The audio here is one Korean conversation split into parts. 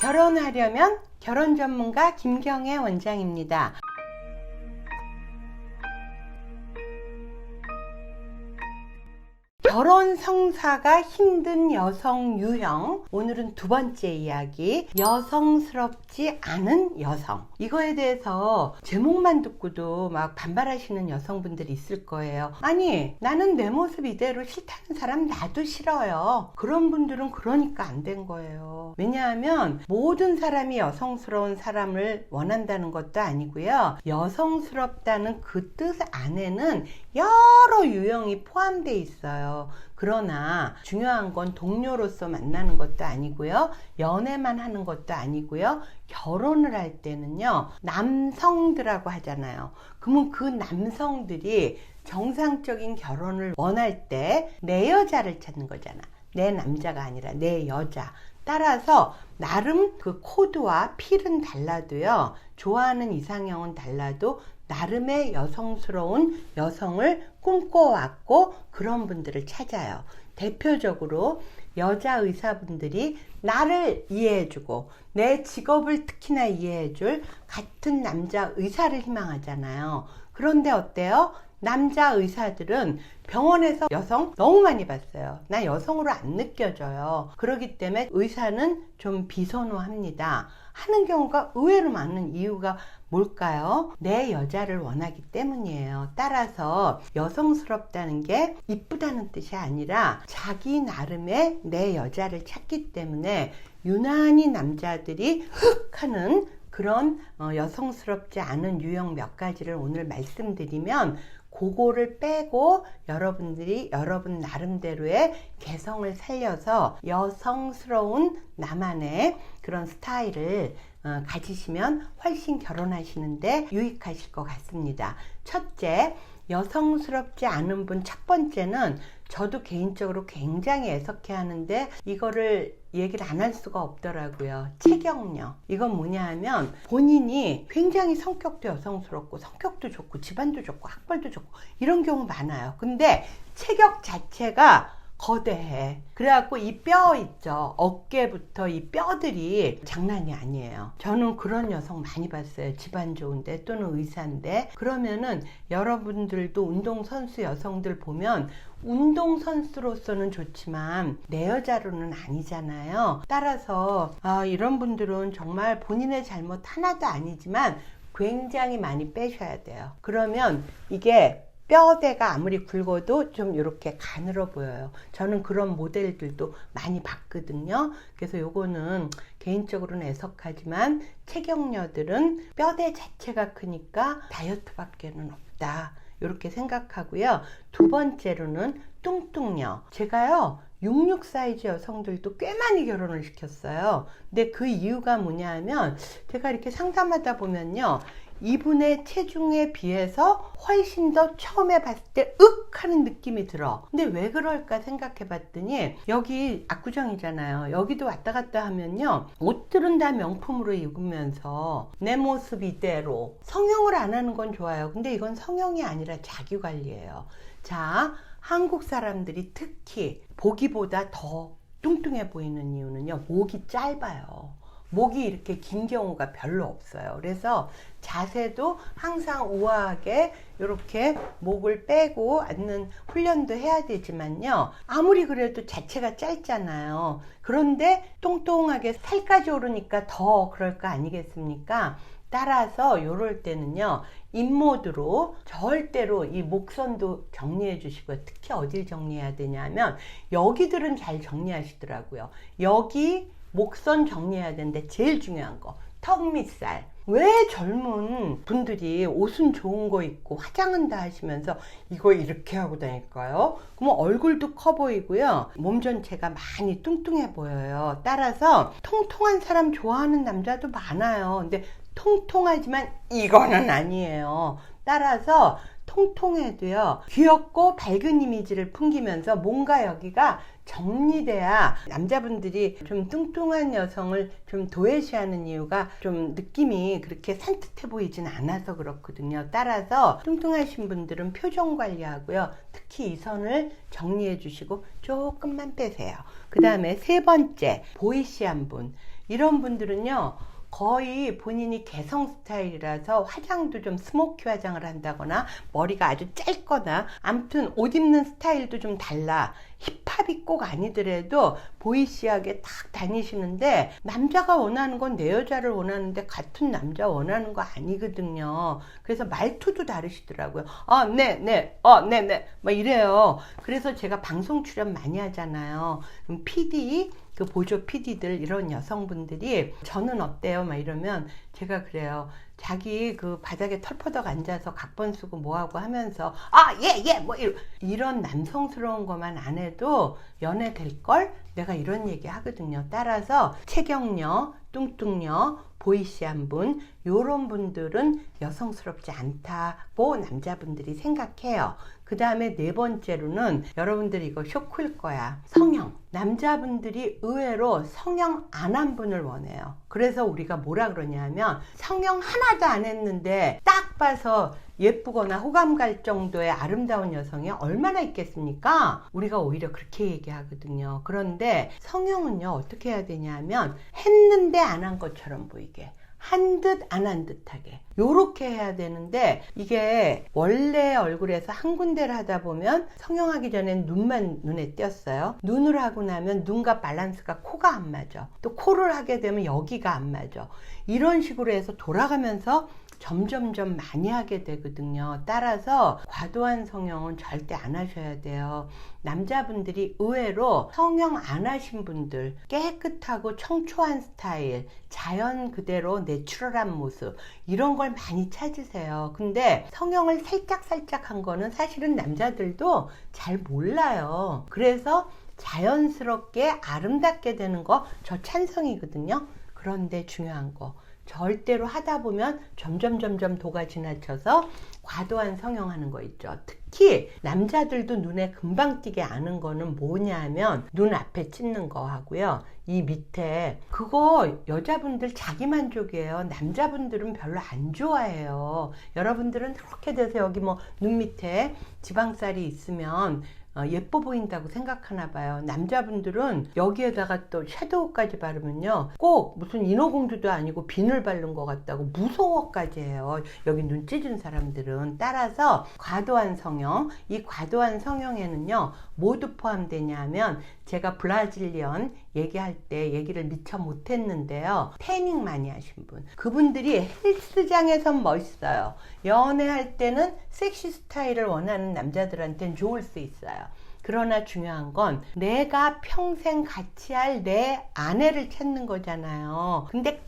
결혼하려면 결혼 전문가 김경애 원장입니다. 결혼 성사가 힘든 여성 유형. 오늘은 두 번째 이야기, 여성스럽지 않은 여성. 이거에 대해서 제목만 듣고도 막 반발하시는 여성분들이 있을 거예요. 아니, 나는 내 모습 이대로 싫다는 사람 나도 싫어요. 그런 분들은 그러니까 안 된 거예요. 왜냐하면 모든 사람이 여성스러운 사람을 원한다는 것도 아니고요, 여성스럽다는 그 뜻 안에는 여러 유형이 포함되어 있어요. 그러나 중요한 건 동료로서 만나는 것도 아니고요, 연애만 하는 것도 아니고요, 결혼을 할 때는요, 남성들하고 하잖아요. 그러면 그 남성들이 정상적인 결혼을 원할 때 내 여자를 찾는 거잖아. 내 남자가 아니라 내 여자. 따라서 나름 그 코드와 필은 달라도요, 좋아하는 이상형은 달라도 나름의 여성스러운 여성을 꿈꿔왔고 그런 분들을 찾아요. 대표적으로 여자 의사분들이 나를 이해해주고 내 직업을 특히나 이해해줄 같은 남자 의사를 희망하잖아요. 그런데 어때요? 남자 의사들은 병원에서 여성 너무 많이 봤어요. 나 여성으로 안 느껴져요. 그렇기 때문에 의사는 좀 비선호합니다 하는 경우가 의외로 많은 이유가 뭘까요? 내 여자를 원하기 때문이에요. 따라서 여성스럽다는 게 이쁘다는 뜻이 아니라 자기 나름의 내 여자를 찾기 때문에 유난히 남자들이 흑 하는 그런 여성스럽지 않은 유형 몇 가지를 오늘 말씀드리면, 그거를 빼고 여러분들이 여러분 나름대로의 개성을 살려서 여성스러운 나만의 그런 스타일을 가지시면 훨씬 결혼하시는데 유익하실 것 같습니다. 첫째, 여성스럽지 않은 분 첫 번째는 저도 개인적으로 굉장히 애석해 하는데 이거를 얘기를 안 할 수가 없더라고요. 체격력. 이건 뭐냐 하면 본인이 굉장히 성격도 여성스럽고 성격도 좋고 집안도 좋고 학벌도 좋고 이런 경우 많아요. 근데 체격 자체가 거대해. 그래갖고 이 뼈 있죠, 어깨부터 이 뼈들이 장난이 아니에요. 저는 그런 여성 많이 봤어요. 집안 좋은데 또는 의사인데. 그러면은 여러분들도 운동선수 여성들 보면 운동선수로서는 좋지만 내 여자로는 아니잖아요. 따라서 이런 분들은 정말 본인의 잘못 하나도 아니지만 굉장히 많이 빼셔야 돼요. 그러면 이게 뼈대가 아무리 굵어도 좀 이렇게 가늘어 보여요. 저는 그런 모델들도 많이 봤거든요. 그래서 요거는 개인적으로는 애석하지만 체격녀들은 뼈대 자체가 크니까 다이어트밖에는 없다, 이렇게 생각하고요. 두 번째로는 뚱뚱녀. 제가요 66 사이즈 여성들도 꽤 많이 결혼을 시켰어요. 근데 그 이유가 뭐냐 하면 제가 이렇게 상담하다 보면요, 이분의 체중에 비해서 훨씬 더 처음에 봤을 때 하는 느낌이 들어. 근데 왜 그럴까 생각해 봤더니 여기 압구정이잖아요. 여기도 왔다 갔다 하면요, 옷들은 다 명품으로 입으면서 내 모습 이대로. 성형을 안 하는 건 좋아요. 근데 이건 성형이 아니라 자기관리예요. 자, 한국 사람들이 특히 보기보다 더 뚱뚱해 보이는 이유는요, 목이 짧아요. 목이 이렇게 긴 경우가 별로 없어요. 그래서 자세도 항상 우아하게 이렇게 목을 빼고 앉는 훈련도 해야 되지만요, 아무리 그래도 자체가 짧잖아요. 그런데 뚱뚱하게 살까지 오르니까 더 그럴 거 아니겠습니까? 따라서 요럴 때는요, 인모드로 절대로 이 목선도 정리해 주시고요. 특히 어딜 정리해야 되냐면 여기들은 잘 정리하시더라고요. 여기 목선 정리해야 되는데 제일 중요한 거, 턱 밑살. 왜 젊은 분들이 옷은 좋은 거 입고 화장은 다 하시면서 이거 이렇게 하고 다닐까요? 그러면 얼굴도 커 보이고요, 몸 전체가 많이 뚱뚱해 보여요. 따라서 통통한 사람 좋아하는 남자도 많아요. 근데 통통하지만 이거는 아니에요. 따라서 통통해도요, 귀엽고 밝은 이미지를 풍기면서 뭔가 여기가 정리돼야 남자분들이 좀 뚱뚱한 여성을 좀 도외시하는 이유가 좀 느낌이 그렇게 산뜻해 보이진 않아서 그렇거든요. 따라서 뚱뚱하신 분들은 표정 관리하고요, 특히 이 선을 정리해 주시고 조금만 빼세요. 그 다음에 세 번째, 보이시한 분. 이런 분들은요, 거의 본인이 개성 스타일이라서 화장도 좀 스모키 화장을 한다거나 머리가 아주 짧거나 아무튼 옷 입는 스타일도 좀 달라. 힙합이 꼭 아니더라도 보이시하게 딱 다니시는데 남자가 원하는 건 내 여자를 원하는데 같은 남자 원하는 거 아니거든요. 그래서 말투도 다르시더라고요. 네네 막 이래요. 그래서 제가 방송 출연 많이 하잖아요. PD 그 보조 PD들 이런 여성분들이 저는 어때요? 막 이러면 제가 그래요. 자기 그 바닥에 털퍼덕 앉아서 각본 쓰고 뭐하고 하면서 뭐 이런 남성스러운 것만 안 해도 연애 될걸? 내가 이런 얘기 하거든요. 따라서 체격녀, 뚱뚱녀, 보이시한 분, 요런 분들은 여성스럽지 않다고 남자분들이 생각해요. 그 다음에 네 번째로는 여러분들이 이거 쇼크일 거야. 성형. 남자분들이 의외로 성형 안 한 분을 원해요. 그래서 우리가 뭐라 그러냐면 성형 하나도 안 했는데 딱 봐서 예쁘거나 호감 갈 정도의 아름다운 여성이 얼마나 있겠습니까? 우리가 오히려 그렇게 얘기하거든요. 그런데 성형은요, 어떻게 해야 되냐면 했는데 안 한 것처럼 보이게, 한 듯 안 한 듯하게 요렇게 해야 되는데, 이게 원래 얼굴에서 한 군데를 하다 보면 성형하기 전엔 눈만 눈에 띄었어요. 눈을 하고 나면 눈과 밸런스가 코가 안 맞아. 또 코를 하게 되면 여기가 안 맞아. 이런 식으로 해서 돌아가면서 점점점 많이 하게 되거든요. 따라서 과도한 성형은 절대 안 하셔야 돼요. 남자분들이 의외로 성형 안 하신 분들, 깨끗하고 청초한 스타일, 자연 그대로 내추럴한 모습, 이런 걸 많이 찾으세요. 근데 성형을 살짝 한 거는 사실은 남자들도 잘 몰라요. 그래서 자연스럽게 아름답게 되는 거 저 찬성이거든요. 그런데 중요한 거, 절대로 하다 보면 점점 도가 지나쳐서 과도한 성형하는 거 있죠. 특히 남자들도 눈에 금방 띄게 아는 거는 뭐냐면 눈 앞에 찢는 거 하고요. 이 밑에 그거 여자분들 자기 만족이에요. 남자분들은 별로 안 좋아해요. 여러분들은 그렇게 돼서 여기 뭐 눈 밑에 지방살이 있으면 예뻐 보인다고 생각하나 봐요. 남자분들은 여기에다가 또 섀도우까지 바르면요, 꼭 무슨 인어공주도 아니고 비늘 바른 것 같다고 무서워까지 해요. 여기 눈 찢은 사람들은. 따라서 과도한 성형, 이 과도한 성형에는요 모두 포함되냐면, 제가 브라질리언 얘기할 때 얘기를 미처 못했는데요, 태닝 많이 하신 분, 그분들이 헬스장에선 멋있어요. 연애할 때는 섹시 스타일을 원하는 남자들한테는 좋을 수 있어요. 그러나 중요한 건 내가 평생 같이 할 내 아내를 찾는 거잖아요. 근데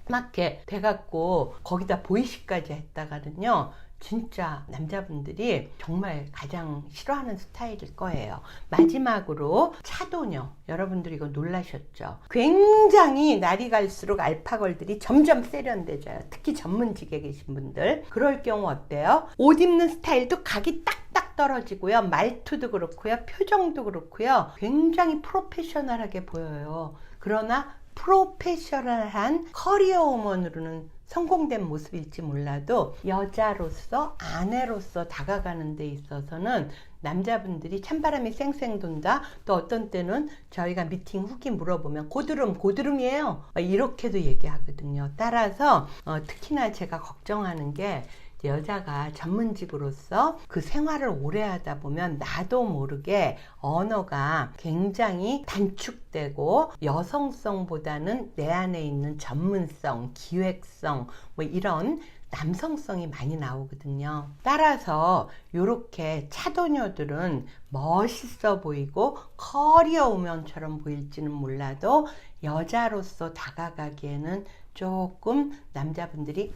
까맣게 돼갖고 거기다 보이시까지 했다가는요, 진짜 남자분들이 정말 가장 싫어하는 스타일일 거예요. 마지막으로 차도녀. 여러분들 이거 놀라셨죠? 굉장히 날이 갈수록 알파걸들이 점점 세련돼져요. 특히 전문직에 계신 분들. 그럴 경우 어때요? 옷 입는 스타일도 각이 딱딱 떨어지고요. 말투도 그렇고요. 표정도 그렇고요. 굉장히 프로페셔널하게 보여요. 그러나 프로페셔널한 커리어 우먼으로는 성공된 모습일지 몰라도 여자로서, 아내로서 다가가는 데 있어서는 남자분들이 찬바람이 쌩쌩 돈다. 또 어떤 때는 저희가 미팅 후기 물어보면 고드름이에요. 이렇게도 얘기하거든요. 따라서 특히나 제가 걱정하는 게, 여자가 전문직으로서 그 생활을 오래 하다 보면 나도 모르게 언어가 굉장히 단축되고 여성성보다는 내 안에 있는 전문성, 기획성, 뭐 이런 남성성이 많이 나오거든요. 따라서 이렇게 차도녀들은 멋있어 보이고 커리어 우먼처럼 보일지는 몰라도 여자로서 다가가기에는 조금 남자분들이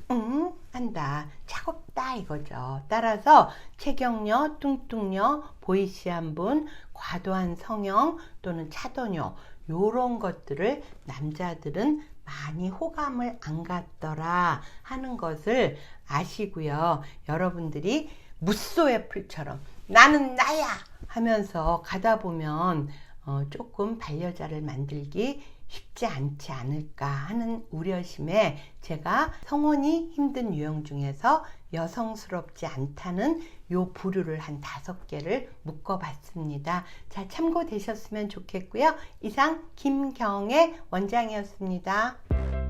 한다, 차갑다 이거죠. 따라서 체격녀, 뚱뚱녀, 보이시한 분, 과도한 성형 또는 차도녀, 요런 것들을 남자들은 많이 호감을 안 갖더라 하는 것을 아시고요. 여러분들이 무쏘의 풀처럼 나는 나야 하면서 가다 보면 조금 반려자를 만들기 쉽지 않지 않을까 하는 우려심에 제가 성혼이 힘든 유형 중에서 여성스럽지 않다는 요 부류를 한 5개를 묶어봤습니다. 자, 참고되셨으면 좋겠고요. 이상 김경애 원장이었습니다.